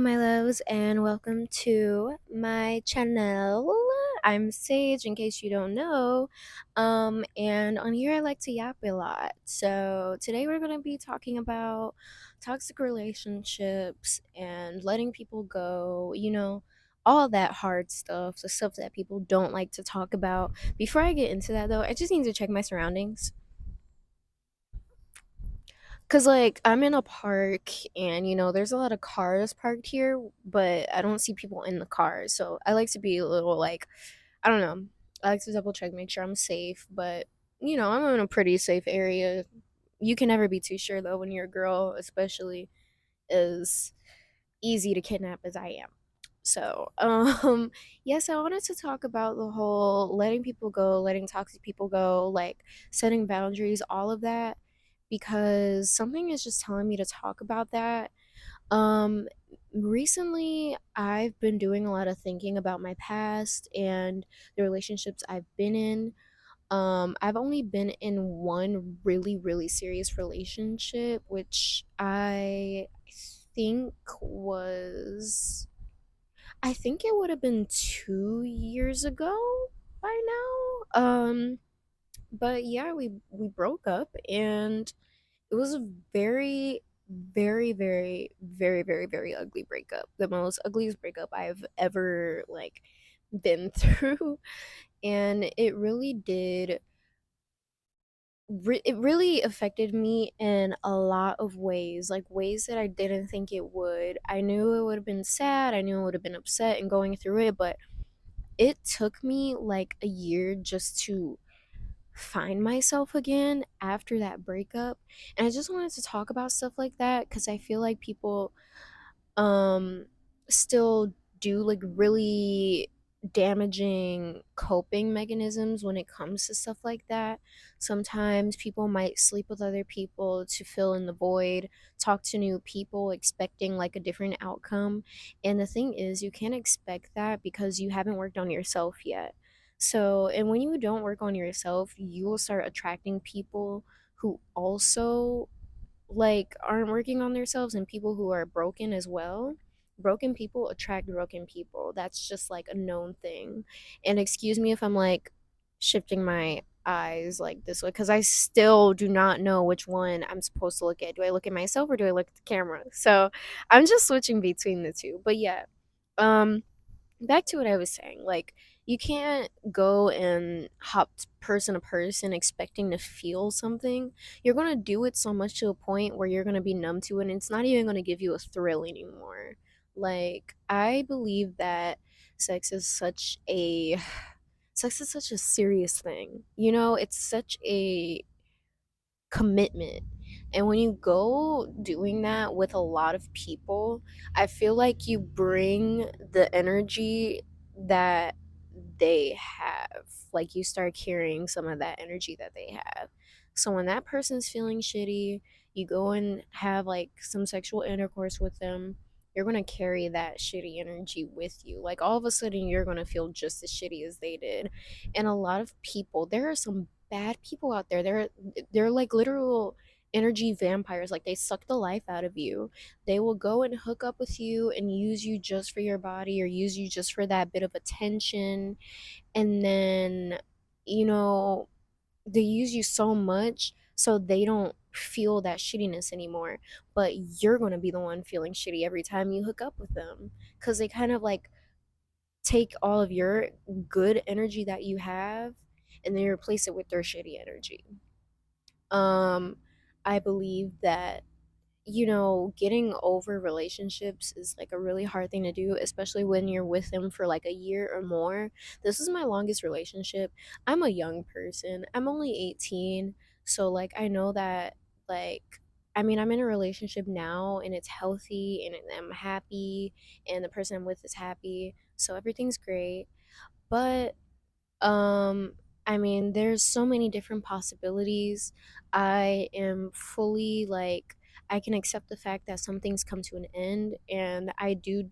my loves, and welcome to my channel. I'm Sage, in case you don't know. And on here, I like to yap a lot. So, today we're going to be talking about toxic relationships and letting people go, all that hard stuff, the stuff that people don't like to talk about. Before I get into that, though, I just need to check my surroundings. Cause like I'm in a park and there's a lot of cars parked here, but I don't see people in the cars. So I like to be a little like I don't know. I like to double check, make sure I'm safe, but I'm in a pretty safe area. You can never be too sure though when you're a girl, especially as easy to kidnap as I am. So, yes, I wanted to talk about the whole letting people go, letting toxic people go, like setting boundaries, all of that, because something is just telling me to talk about that. Um, Recently, I've been doing a lot of thinking about my past and the relationships I've been in. I've only been in one really, really serious relationship, which think was I think it would have been 2 years ago by now. But yeah, we broke up, and it was a very, very, very, very, very, very ugly breakup. The most ugliest breakup I've ever been through, and it really affected me in a lot of ways, like ways that I didn't think it would. I knew it would have been sad, I knew it would have been upset and going through it, but it took me like a year just to find myself again after that breakup. And I just wanted to talk about stuff like that because I feel like people um still do like really damaging coping mechanisms when it comes to stuff like that. Sometimes people might sleep with other people to fill in the void, talk to new people expecting like a different outcome. And the thing is, you can't expect that because you haven't worked on yourself yet. So, and when you don't work on yourself, you will start attracting people who also aren't working on themselves, and people who are broken as well. Broken people attract broken people. That's just like a known thing. And excuse me if I'm like shifting my eyes like this way because I still do not know which one I'm supposed to look at. Do I look at myself or do I look at the camera? So I'm just switching between the two. But yeah, um back to what I was saying, like you can't go and hop person to person expecting to feel something. You're gonna do it so much to a point where you're gonna be numb to it, and it's not even gonna give you a thrill anymore. Like I believe that sex is such a sex is such a serious thing. It's such a commitment. And when you go doing that with a lot of people, I feel like you bring the energy that they have. Like you start carrying some of that energy that they have. So when that person's feeling shitty, you go and have like some sexual intercourse with them, you're going to carry that shitty energy with you. Like all of a sudden you're going to feel just as shitty as they did. And a lot of people, there are some bad people out there. They're like literal energy vampires. Like they suck the life out of you. They will go and hook up with you and use you just for your body or use you just for that bit of attention. And then, you know, they use you so much so they don't feel that shittiness anymore. But you're going to be the one feeling shitty every time you hook up with them because they kind of like take all of your good energy that you have and then replace it with their shitty energy. Um, I believe that getting over relationships is like a really hard thing to do, especially when you're with them for like a year or more. This is my longest relationship. I'm a young person. I'm only 18. So like I know that like I mean, I'm in a relationship now and it's healthy and I'm happy and the person I'm with is happy. So everything's great. But um, I mean, there's so many different possibilities. I am fully like I can accept the fact that some things come to an end, and I do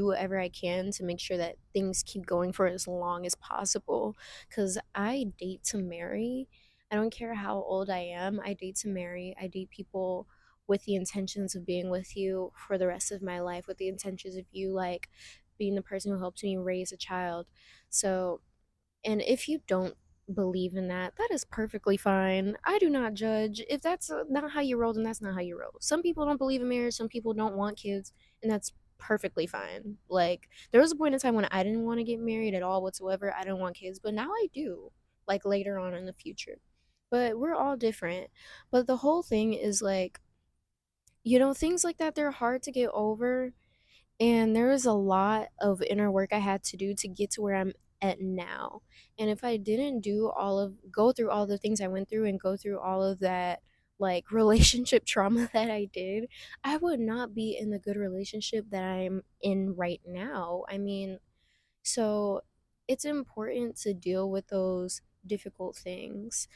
whatever I can to make sure that things keep going for as long as possible cuz I date to marry. I don't care how old I am. I date to marry. I date people with the intentions of being with you for the rest of my life, with the intentions of you like being the person who helps me raise a child. So, and if you don't believe in that, that is perfectly fine. I do not judge. If that's not how you roll, then that's not how you roll. Some people don't believe in marriage, some people don't want kids, and that's perfectly fine. Like, there was a point in time when I didn't want to get married at all whatsoever. I didn't want kids, but now I do, like later on in the future. But we're all different. But the whole thing is like, things like that, they're hard to get over, and there was a lot of inner work I had to do to get to where I'm at now. And if I didn't go through all the things I went through and go through all of that, like, relationship trauma that I did, I would not be in the good relationship that I'm in right now. I mean, so it's important to deal with those difficult things.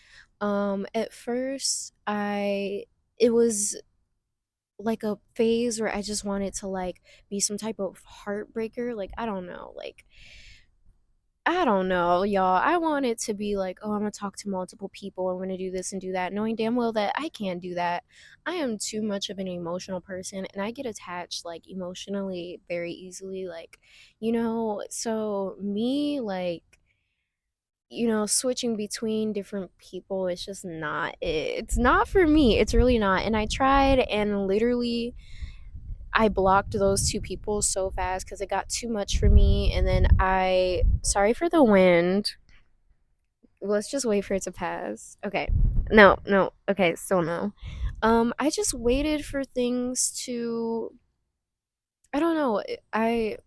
At first, it was like a phase where I just wanted to like be some type of heartbreaker. Like, I don't know, y'all. I want it to be like, oh, I'm gonna talk to multiple people. I'm gonna do this and do that, knowing damn well that I can't do that. I am too much of an emotional person, and I get attached like emotionally very easily. Like, so me like, switching between different people, it's just not it. It's not for me. It's really not. And I tried, and literally I blocked those two people so fast because it got too much for me. And then sorry for the wind. Let's just wait for it to pass. Okay. No, no. Okay, still no. I just waited for things to, I don't know. I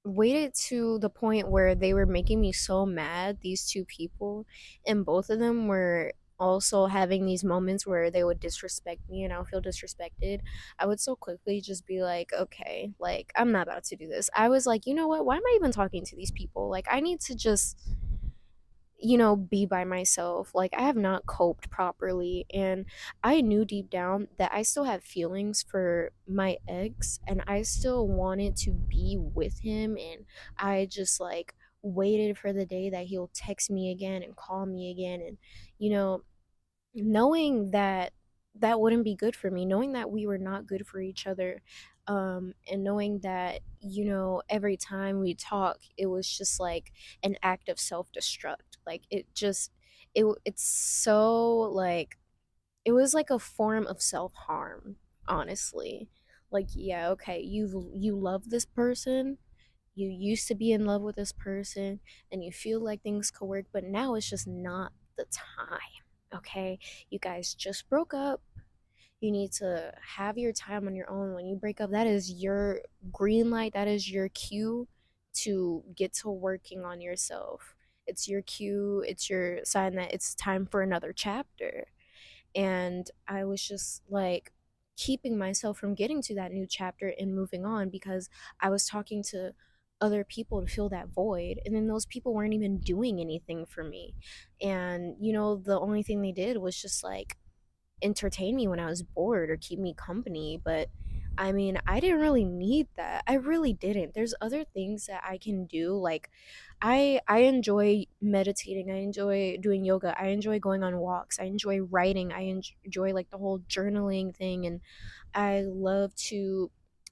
waited to the point where they were making me so mad, these two people, and both of them were also having these moments where they would disrespect me and I would feel disrespected. I would so quickly just be like, okay, like, I'm not about to do this. I was like, you know what? Why am I even talking to these people? Like, I need to just be by myself. Like, I have not coped properly. And I knew deep down that I still have feelings for my ex and I still wanted to be with him. And I just like waited for the day that he'll text me again and call me again. And, you know, knowing that that wouldn't be good for me, knowing that we were not good for each other, and knowing that, every time we talk, it was just like an act of self-destruct. Like, it's so like, it was like a form of self-harm, honestly. Like, yeah, okay, you love this person, you used to be in love with this person, and you feel like things could work, but now it's just not the time. Okay, you guys just broke up. You need to have your time on your own. When you break up, that is your green light, that is your cue to get to working on yourself. It's your cue, it's your sign that it's time for another chapter. And I was just like keeping myself from getting to that new chapter and moving on because I was talking to other people to fill that void, and then those people weren't even doing anything for me. And the only thing they did was just like entertain me when I was bored or keep me company. But I mean, I didn't really need that. I really didn't. There's other things that I can do. Like, I enjoy meditating. I enjoy doing yoga. I enjoy going on walks. I enjoy writing. I enjoy like the whole journaling thing. And I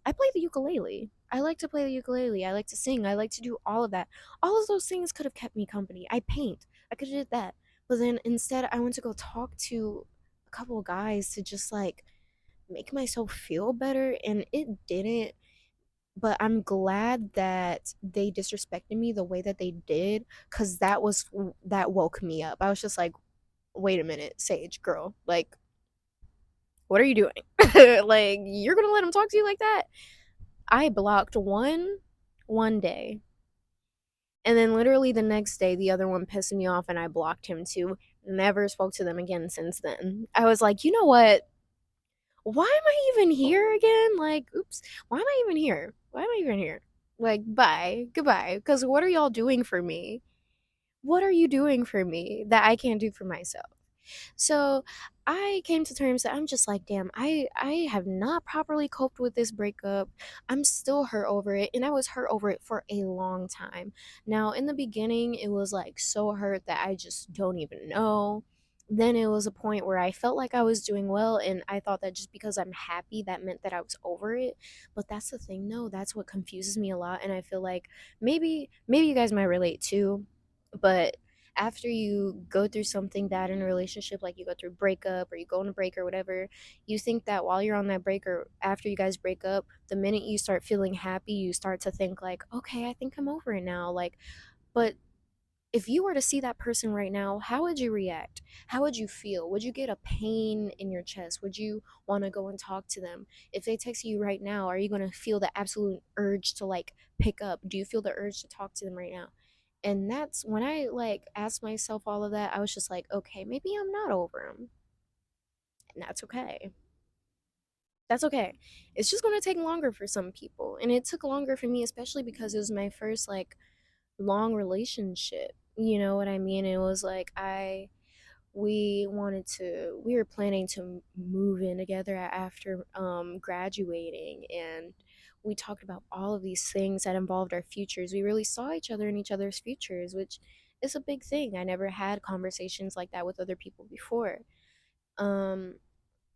play the ukulele. I like to play the ukulele. I like to sing. I like to do all of that. All of those things could have kept me company. I paint. I could have did that. But then instead I went to go talk to a couple of guys to just like make myself feel better, and it didn't. But I'm glad that they disrespected me the way that they did, cuz that woke me up. I was just like, "Wait a minute, Sage girl. Like, what are you doing? Like, you're going to let him talk to you like that?" I blocked one day. And then literally the next day, the other one pissed me off and I blocked him too. Never spoke to them again since then. I was like, you know what? Why am I even here again? Like, oops, why am I even here? Why am I even here? Like, bye, goodbye. Because what are y'all doing for me? What are you doing for me that I can't do for myself? So I came to terms that I'm just like, damn, I have not properly coped with this breakup. I'm still hurt over it, and I was hurt over it for a long time. Now, in the beginning, it was like so hurt that I just don't even know. then it was a point where I felt like I was doing well, and I thought that just because I'm happy that meant that I was over it. But that's the thing, no, that's what confuses me a lot, and I feel like maybe you guys might relate too, but after you go through something bad in a relationship, like you go through breakup or you go on a break or whatever, you think that while you're on that break or after you guys break up, the minute you start feeling happy, you start to think like, okay, I think I'm over it now. Like, but if you were to see that person right now, how would you react? How would you feel? Would you get a pain in your chest? Would you want to go and talk to them? If they text you right now, are you going to feel the absolute urge to like pick up? Do you feel the urge to talk to them right now? And that's when I like asked myself all of that, I was just like, okay, maybe I'm not over him. And that's okay. That's okay. It's just going to take longer for some people. And it took longer for me, especially because it was my first like long relationship. You know what I mean? It was like we were planning to move in together after graduating, and we talked about all of these things that involved our futures. We really saw each other in each other's futures, which is a big thing. I never had conversations like that with other people before. Um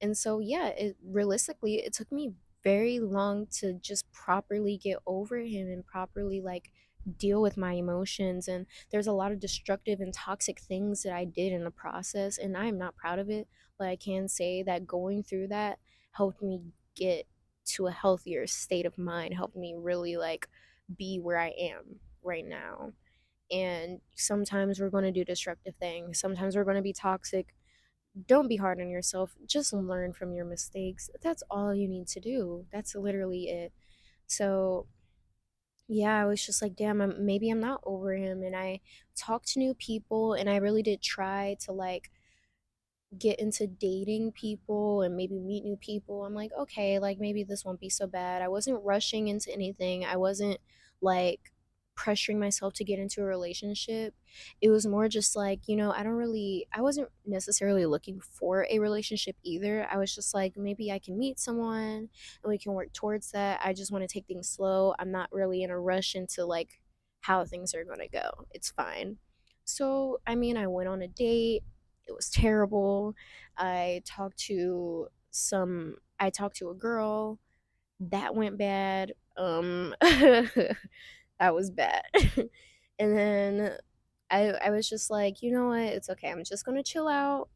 and so yeah, it realistically it took me very long to just properly get over him and properly like deal with my emotions, and there's a lot of destructive and toxic things that I did in the process, and I'm not proud of it, but I can say that going through that helped me get to a healthier state of mind, helped me really like be where I am right now. And sometimes we're going to do destructive things, sometimes we're going to be toxic. Don't be hard on yourself. Just learn from your mistakes. That's all you need to do. That's literally it. So, yeah, I was just like, damn, maybe I'm not over him. And I talked to new people, and I really did try to like get into dating people and maybe meet new people. I'm like, okay, like maybe this won't be so bad. I wasn't rushing into anything. I wasn't like pressuring myself to get into a relationship. It was more just like, I wasn't necessarily looking for a relationship either. I was just like, maybe I can meet someone and we can work towards that. I just want to take things slow. I'm not really in a rush into like how things are going to go. It's fine. So, I mean, I went on a date. It was terrible. I talked to a girl. That went bad. That was bad. And then I was just like, you know what? It's okay. I'm just gonna chill out.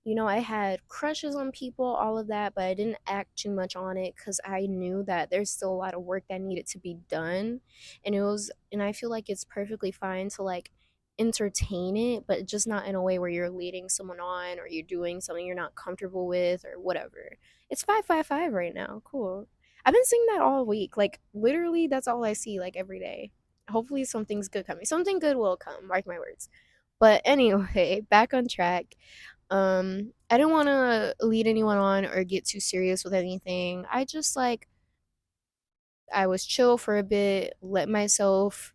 I had crushes on people, all of that, but I didn't act too much on it because I knew that there's still a lot of work that needed to be done. And I feel like it's perfectly fine to like entertain it, but just not in a way where you're leading someone on or you're doing something you're not comfortable with or whatever. It's 555 right now. Cool. I've been seeing that all week. Like, literally, that's all I see, like, every day. Hopefully, something's good coming. Something good will come, mark my words. But anyway, back on track. I don't want to lead anyone on or get too serious with anything. I was chill for a bit, let myself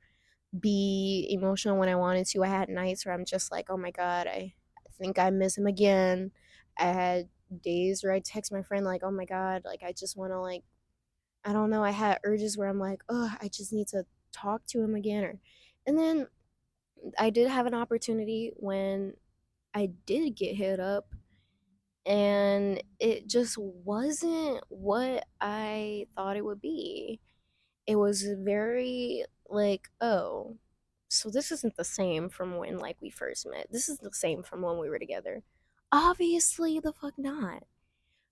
be emotional when I wanted to. I had nights where I'm just like, oh my God, I think I miss him again. I had days where I text my friend, like, oh my God, like, I just want to, like, I don't know. I had urges where I'm like, oh, I just need to talk to him again. And then I did have an opportunity when I did get hit up, and it just wasn't what I thought it would be. It was very like, oh, so this isn't the same from when like we first met. This is the same from when we were together. Obviously, the fuck not.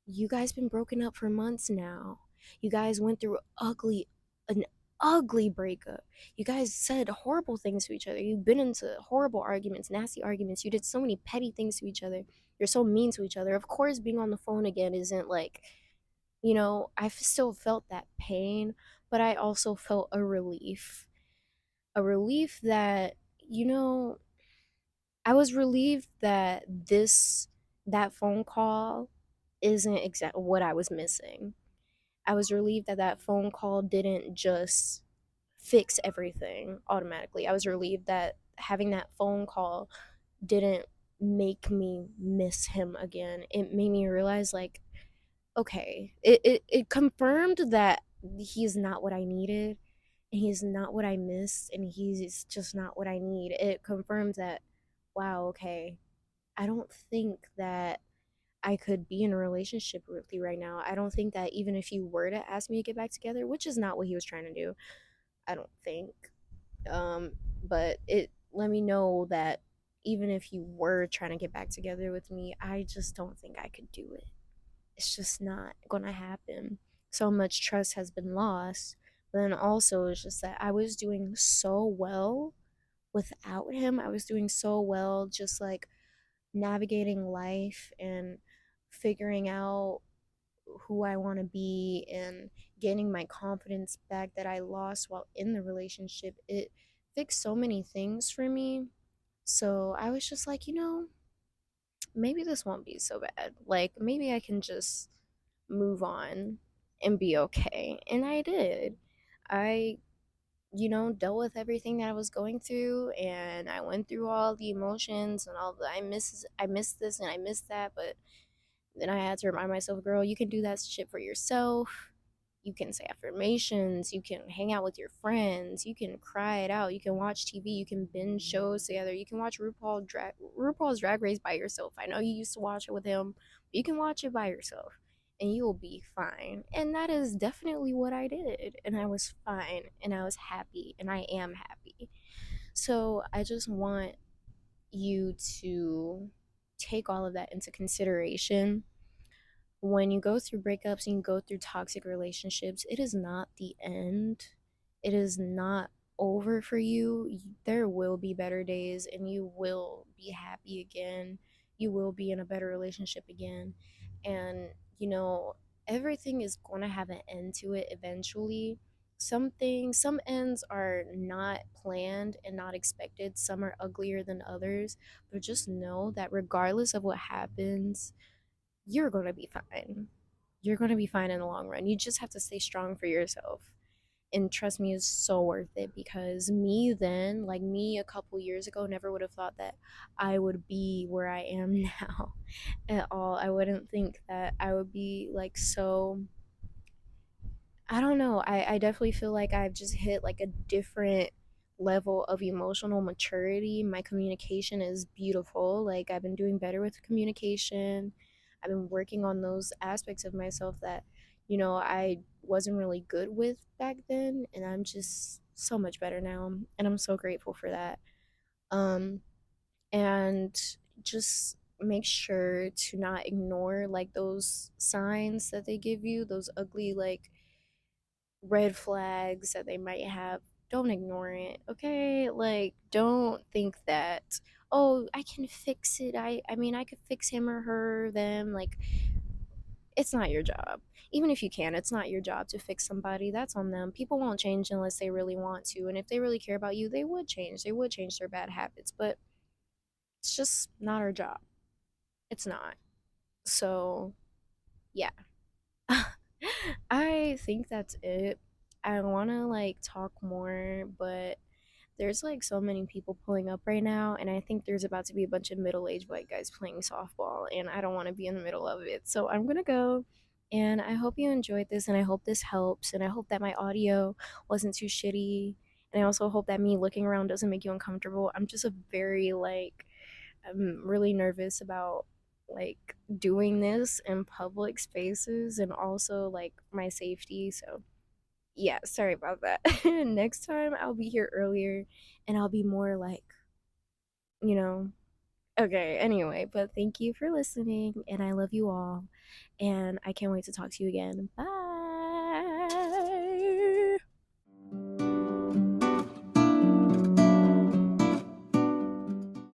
You guys been broken up for months now. You guys went through an ugly breakup. You guys said horrible things to each other. You've been into horrible arguments, nasty arguments. You did so many petty things to each other. You're so mean to each other. Of course, being on the phone again isn't like, I've still felt that pain, but I also felt a relief. A relief that, you know, I was relieved that that phone call isn't exactly what I was missing. I was relieved that that phone call didn't just fix everything automatically. I was relieved that having that phone call didn't make me miss him again. It made me realize, like, okay, it confirmed that he's not what I needed, and he's not what I missed, and he's just not what I need. It confirms that, wow, okay, I don't think that I could be in a relationship with you right now. I don't think that even if you were to ask me to get back together, which is not what he was trying to do, I don't think. Um, but it let me know that even if you were trying to get back together with me, I just don't think I could do it. It's just not gonna happen. So much trust has been lost. But then also, it's just that I was doing so well without him. I was doing so well, just like navigating life and figuring out who I want to be and gaining my confidence back that I lost while in the relationship. It fixed so many things for me. So I was just like, maybe this won't be so bad. Like, maybe I can just move on and be okay. And I did. I, dealt with everything that I was going through, and I went through all the emotions and all the I miss this and I miss that, but then I had to remind myself, girl, you can do that shit for yourself. You can say affirmations, you can hang out with your friends, you can cry it out, you can watch TV, you can binge shows together, you can watch RuPaul's Drag Race by yourself. I know you used to watch it with him, but you can watch it by yourself and you will be fine. And that is definitely what I did. And I was fine and I was happy and I am happy. So I just want you to take all of that into consideration when you go through breakups and you go through toxic relationships. It is not the end. It is not over for you. There will be better days and you will be happy again. You will be in a better relationship again. And, you know, everything is going to have an end to it eventually. Some ends are not planned and not expected. Some are uglier than others. But just know that regardless of what happens, you're going to be fine. You're going to be fine in the long run. You just have to stay strong for yourself. And trust me, it's so worth it, because me then, like me a couple years ago, never would have thought that I would be where I am now at all. I wouldn't think that I would be like so. I don't know. I definitely feel like I've just hit like a different level of emotional maturity. My communication is beautiful. Like, I've been doing better with communication. I've been working on those aspects of myself that, I wasn't really good with back then. And I'm just so much better now. And I'm so grateful for that. Um, and just make sure to not ignore like those signs that they give you, those ugly, like, red flags that they might have. Don't ignore it, okay? Like, don't think that, oh, I can fix it. I mean, I could fix him or her, them. Like, it's not your job. Even if you can, it's not your job to fix somebody. That's on them. People won't change unless they really want to. And if they really care about you, they would change. They would change their bad habits, but it's just not our job. It's not. So, yeah. I think that's it. I want to like talk more, but there's like so many people pulling up right now, and I think there's about to be a bunch of middle-aged white guys playing softball, and I don't want to be in the middle of it. So I'm going to go. And I hope you enjoyed this, and I hope this helps, and I hope that my audio wasn't too shitty. And I also hope that me looking around doesn't make you uncomfortable. I'm just a very like I'm really nervous about like doing this in public spaces and also like my safety. So, yeah, sorry about that. Next time I'll be here earlier and I'll be more like, you know, okay, anyway, but thank you for listening and I love you all and I can't wait to talk to you again. Bye.